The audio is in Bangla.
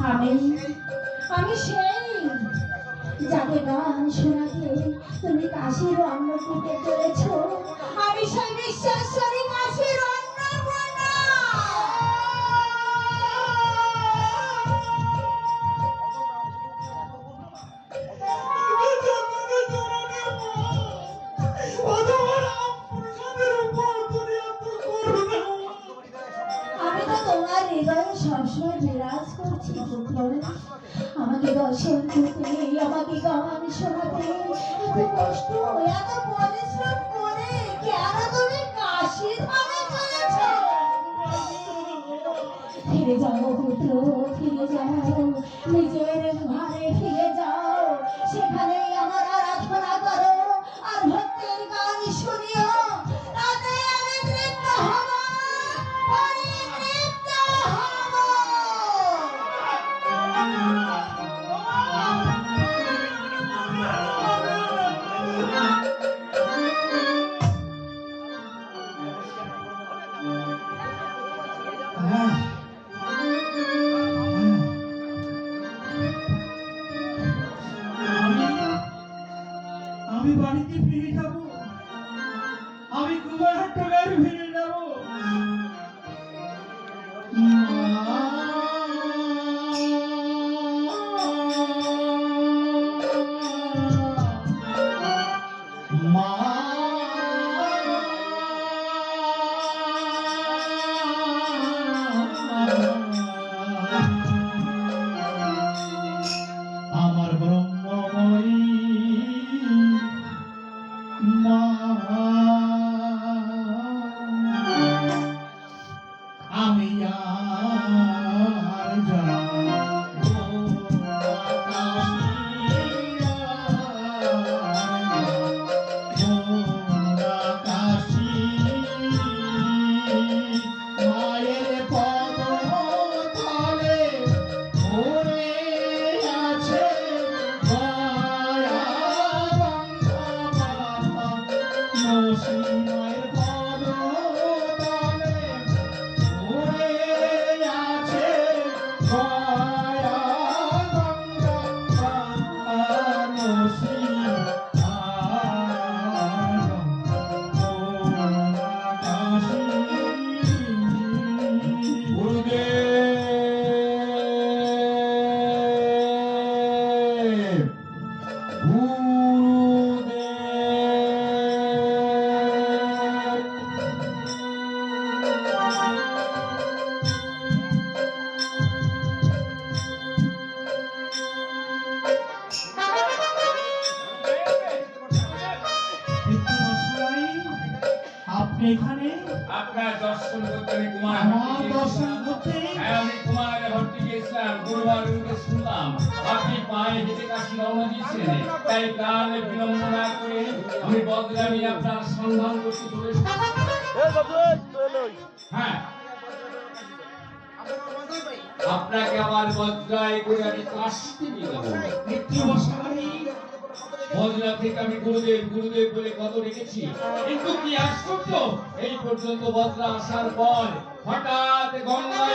আমি আমি সেই যাকে গান শোনাতে তুমি কাশির অন্ন কুটে চলেছ। আমি সেই বিশ্বাসী কাশির অন্নপূর্ণা। আমি তো তোমার হৃদয়ে সবসময় বিরাজ করছি পুত্র। আমাকে দর্শন করতে, আমাকে গান শোনাতে এত কষ্ট, এত পরিশ্রম করে কেন তুমি কাশি ধামে চলেছো? ফিরে যাও পুত্র, ফিরে যাও, নিজের ঘরে ফিরে যাও। সেখানেই আমার আরাধনা করো আর ভক্তের গান শুনিও। তাতে আমি তৃপ্ত হব, পরিতৃপ্ত হব। আমি বাড়িতে ফিরে যাব, আমি কুমারহাট টাকায় ফিরে যাব। মা আমার ব্রহ্মময়ী মা, আমি আর মায়ের পদ তলে পড়ে আছে মায়ের পদ তলে পড়ে আছে আপনি এখানে আপনার দর্শন করতে আমি কুমার আমার দর্শন করতে আমি কুমারের ভর্তি গিয়েছিলাম। গুরুবার শুনলাম আপনি পায়ে হেঁটে কাশি রওনা দিয়েছেন, তাই কালে বিলম্ব না করে আমি বদলামি আপনার সন্ধান করতে চলেছি। হ্যাঁ, আপনাকে আমার বজ্রায় করে আমি কাশিতে নিয়ে যাবো। বজরা থেকে আমি গুরুদেব গুরুদেব বলে কত রেখেছি, কিন্তু কি আশ্চর্য, এই পর্যন্ত বজরা আসার পর হঠাৎ গঙ্গা